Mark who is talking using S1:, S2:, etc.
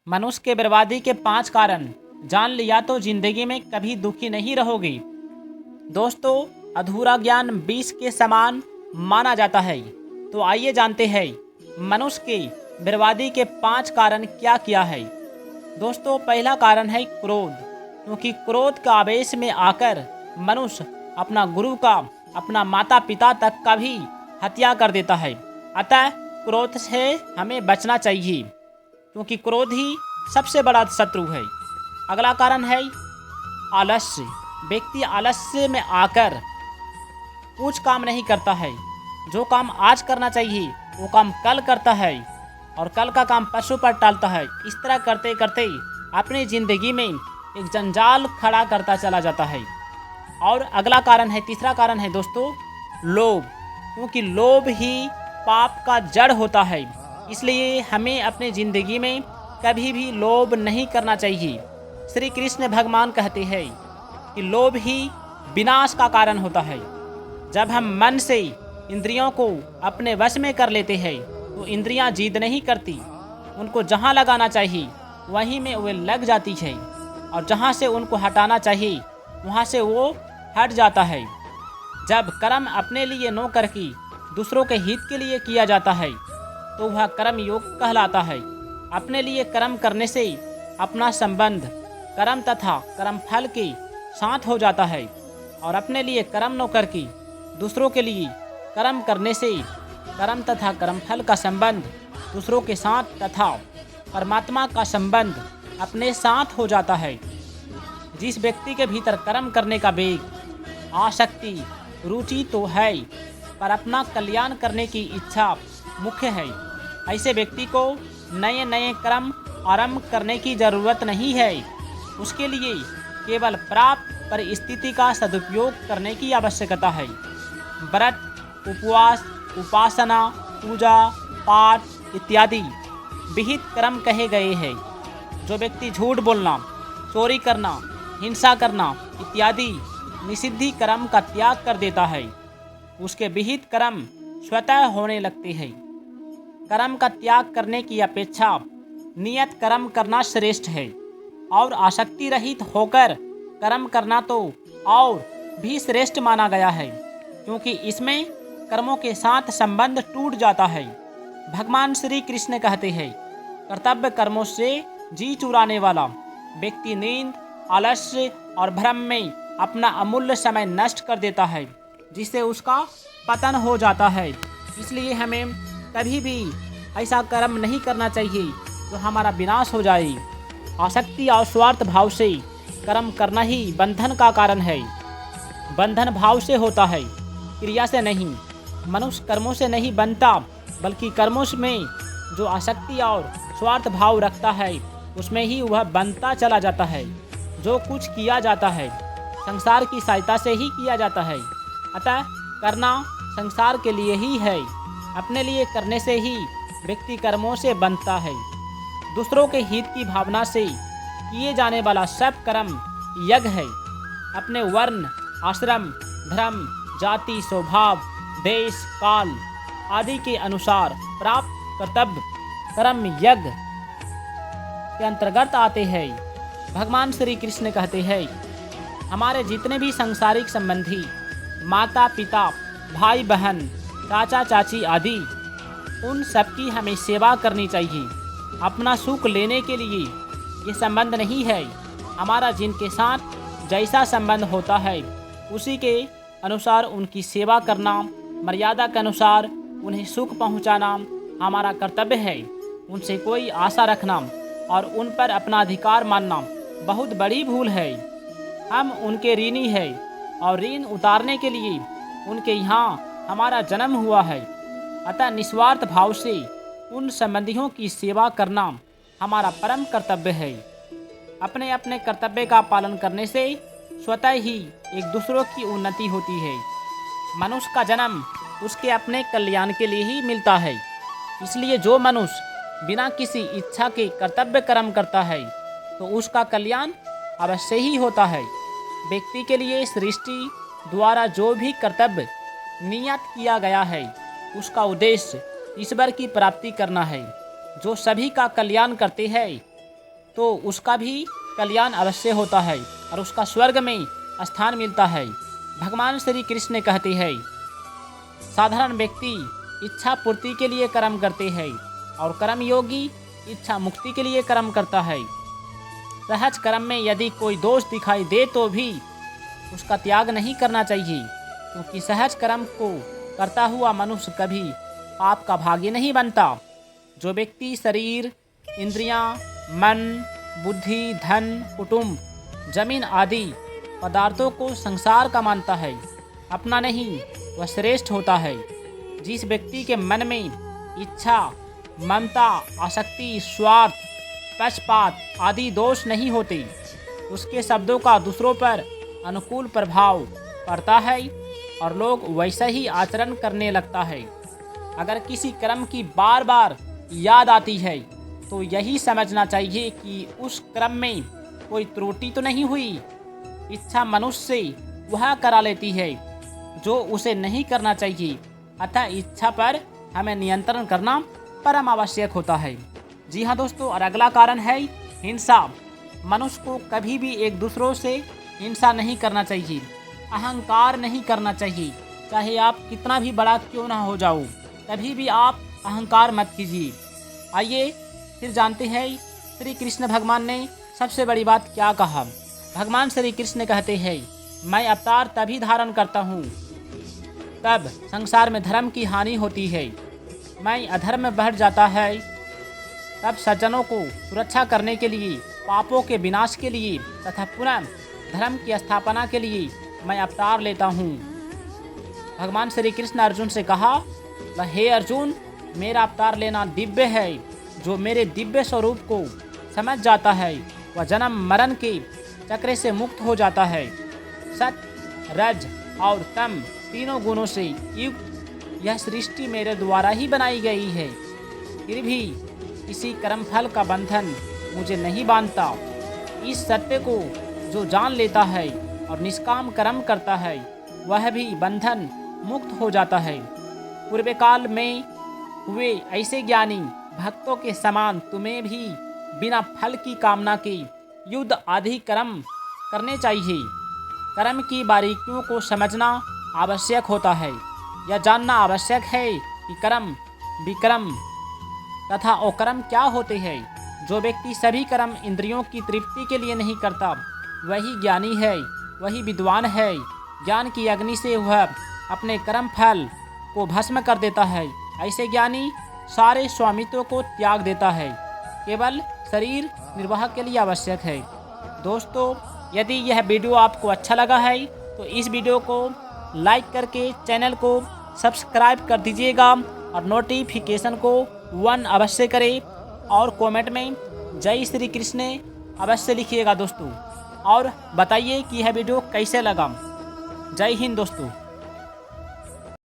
S1: मनुष्य के बर्बादी के 5 कारण जान लिया तो जिंदगी में कभी दुखी नहीं रहोगे। दोस्तों, अधूरा ज्ञान विष के समान माना जाता है। तो आइए जानते हैं मनुष्य के बर्बादी के 5 कारण क्या क्या है। दोस्तों, पहला कारण है क्रोध, क्योंकि क्रोध का आवेश में आकर मनुष्य अपना गुरु का, अपना माता पिता तक का भी हत्या कर देता है। अतः क्रोध से हमें बचना चाहिए, क्योंकि क्रोध ही सबसे बड़ा शत्रु है। अगला कारण है आलस्य। व्यक्ति आलस्य में आकर कुछ काम नहीं करता है। जो काम आज करना चाहिए वो काम कल करता है और कल का काम परसों पर टालता है। इस तरह करते करते अपनी ज़िंदगी में एक जंजाल खड़ा करता चला जाता है। और अगला कारण है, तीसरा कारण है दोस्तों, लोभ, क्योंकि लोभ ही पाप का जड़ होता है। इसलिए हमें अपनी ज़िंदगी में कभी भी लोभ नहीं करना चाहिए। श्री कृष्ण भगवान कहते हैं कि लोभ ही विनाश का कारण होता है। जब हम मन से इंद्रियों को अपने वश में कर लेते हैं तो इंद्रियां जिद नहीं करती। उनको जहां लगाना चाहिए वहीं में वे लग जाती है, और जहां से उनको हटाना चाहिए वहां से वो हट जाता है। जब कर्म अपने लिए न करके दूसरों के हित के लिए किया जाता है तो वह कर्म योग कहलाता है। अपने लिए कर्म करने से अपना संबंध कर्म तथा कर्म फल के साथ हो जाता है, और अपने लिए कर्म न करके दूसरों के लिए कर्म करने से कर्म तथा कर्म फल का संबंध दूसरों के साथ तथा परमात्मा का संबंध अपने साथ हो जाता है। जिस व्यक्ति के भीतर कर्म करने का वेग, आसक्ति, रुचि तो है, पर अपना कल्याण करने की इच्छा मुख्य है, ऐसे व्यक्ति को नए नए कर्म आरंभ करने की ज़रूरत नहीं है। उसके लिए केवल प्राप्त परिस्थिति का सदुपयोग करने की आवश्यकता है। व्रत, उपवास, उपासना, पूजा पाठ इत्यादि विहित कर्म कहे गए हैं। जो व्यक्ति झूठ बोलना, चोरी करना, हिंसा करना इत्यादि निषिद्ध कर्म का त्याग कर देता है, उसके विहित कर्म स्वतः होने लगते हैं। कर्म का त्याग करने की अपेक्षा नियत कर्म करना श्रेष्ठ है, और आसक्ति रहित होकर कर्म करना तो और भी श्रेष्ठ माना गया है, क्योंकि इसमें कर्मों के साथ संबंध टूट जाता है। भगवान श्री कृष्ण कहते हैं, कर्तव्य कर्मों से जी चुराने वाला व्यक्ति नींद, आलस्य और भ्रम में अपना अमूल्य समय नष्ट कर देता है, जिससे उसका पतन हो जाता है। इसलिए हमें कभी भी ऐसा कर्म नहीं करना चाहिए जो हमारा विनाश हो जाए। आसक्ति और स्वार्थ भाव से कर्म करना ही बंधन का कारण है। बंधन भाव से होता है, क्रिया से नहीं। मनुष्य कर्मों से नहीं बनता, बल्कि कर्मों में जो आसक्ति और स्वार्थ भाव रखता है उसमें ही वह बनता चला जाता है। जो कुछ किया जाता है संसार की सहायता से ही किया जाता है। अतः करना संसार के लिए ही है। अपने लिए करने से ही व्यक्ति कर्मों से बनता है। दूसरों के हित की भावना से किए जाने वाला सब कर्म यज्ञ है। अपने वर्ण, आश्रम, धर्म, जाति, स्वभाव, देश, काल आदि के अनुसार प्राप्त कर्तव्य कर्म यज्ञ के अंतर्गत आते हैं। भगवान श्री कृष्ण कहते हैं, हमारे जितने भी सांसारिक संबंधी, माता पिता, भाई बहन, चाचा चाची आदि, उन सबकी हमें सेवा करनी चाहिए। अपना सुख लेने के लिए ये संबंध नहीं है। हमारा जिनके साथ जैसा संबंध होता है उसी के अनुसार उनकी सेवा करना, मर्यादा के अनुसार उन्हें सुख पहुंचाना हमारा कर्तव्य है। उनसे कोई आशा रखना और उन पर अपना अधिकार मानना बहुत बड़ी भूल है। हम उनके ऋणी हैं और ऋण उतारने के लिए उनके यहाँ हमारा जन्म हुआ है। अतः निस्वार्थ भाव से उन संबंधियों की सेवा करना हमारा परम कर्तव्य है। अपने अपने कर्तव्य का पालन करने से स्वतः ही एक दूसरों की उन्नति होती है। मनुष्य का जन्म उसके अपने कल्याण के लिए ही मिलता है। इसलिए जो मनुष्य बिना किसी इच्छा के कर्तव्य कर्म करता है तो उसका कल्याण अवश्य ही होता है। व्यक्ति के लिए सृष्टि द्वारा जो भी कर्तव्य नियत किया गया है उसका उद्देश्य ईश्वर की प्राप्ति करना है, जो सभी का कल्याण करते हैं। तो उसका भी कल्याण अवश्य होता है और उसका स्वर्ग में स्थान मिलता है। भगवान श्री कृष्ण कहते हैं, साधारण व्यक्ति इच्छा पूर्ति के लिए कर्म करते हैं और कर्म योगी इच्छा मुक्ति के लिए कर्म करता है। सहज कर्म में यदि कोई दोष दिखाई दे तो भी उसका त्याग नहीं करना चाहिए, क्योंकि सहज कर्म को करता हुआ मनुष्य कभी पाप का भागी नहीं बनता। जो व्यक्ति शरीर, इंद्रियां, मन, बुद्धि, धन, कुटुंब, जमीन आदि पदार्थों को संसार का मानता है, अपना नहीं, वह श्रेष्ठ होता है। जिस व्यक्ति के मन में इच्छा, ममता, आसक्ति, स्वार्थ, पक्षपात आदि दोष नहीं होते, उसके शब्दों का दूसरों पर अनुकूल प्रभाव पड़ता है और लोग वैसा ही आचरण करने लगता है। अगर किसी कर्म की बार बार याद आती है तो यही समझना चाहिए कि उस कर्म में कोई त्रुटि तो नहीं हुई। इच्छा मनुष्य से वह करा लेती है जो उसे नहीं करना चाहिए, अतः इच्छा पर हमें नियंत्रण करना परम आवश्यक होता है। जी हाँ दोस्तों, और अगला कारण है हिंसा। मनुष्य को कभी भी एक दूसरों से हिंसा नहीं करना चाहिए, अहंकार नहीं करना चाहिए। चाहे आप कितना भी बड़ा क्यों ना हो जाओ, कभी भी आप अहंकार मत कीजिए। आइए फिर जानते हैं श्री कृष्ण भगवान ने सबसे बड़ी बात क्या कहा। भगवान श्री कृष्ण कहते हैं, मैं अवतार तभी धारण करता हूँ तब संसार में धर्म की हानि होती है, मैं अधर्म में बढ़ जाता है तब सज्जनों को सुरक्षा करने के लिए, पापों के विनाश के लिए तथा पुनः धर्म की स्थापना के लिए मैं अवतार लेता हूँ। भगवान श्री कृष्ण अर्जुन से कहा, हे अर्जुन, मेरा अवतार लेना दिव्य है। जो मेरे दिव्य स्वरूप को समझ जाता है वह जन्म मरण के चक्र से मुक्त हो जाता है। सत्य, रज और तम तीनों गुणों से युक्त यह सृष्टि मेरे द्वारा ही बनाई गई है, फिर भी किसी कर्मफल का बंधन मुझे नहीं बांधता। इस सत्य को जो जान लेता है और निष्काम कर्म करता है वह भी बंधन मुक्त हो जाता है। पूर्व काल में हुए ऐसे ज्ञानी भक्तों के समान तुम्हें भी बिना फल की कामना के युद्ध आदि कर्म करने चाहिए। कर्म की बारीकियों को समझना आवश्यक होता है। यह जानना आवश्यक है कि कर्म, विकर्म तथा अकर्म क्या होते हैं। जो व्यक्ति सभी कर्म इंद्रियों की तृप्ति के लिए नहीं करता वही ज्ञानी है, वही विद्वान है। ज्ञान की अग्नि से वह अपने कर्म फल को भस्म कर देता है। ऐसे ज्ञानी सारे स्वामित्व को त्याग देता है, केवल शरीर निर्वाह के लिए आवश्यक है। दोस्तों, यदि यह वीडियो आपको अच्छा लगा है तो इस वीडियो को लाइक करके चैनल को सब्सक्राइब कर दीजिएगा और नोटिफिकेशन को 1 अवश्य करें और कमेंट में जय श्री कृष्ण अवश्य लिखिएगा दोस्तों, और बताइए कि यह वीडियो कैसे लगा। जय हिंद दोस्तों।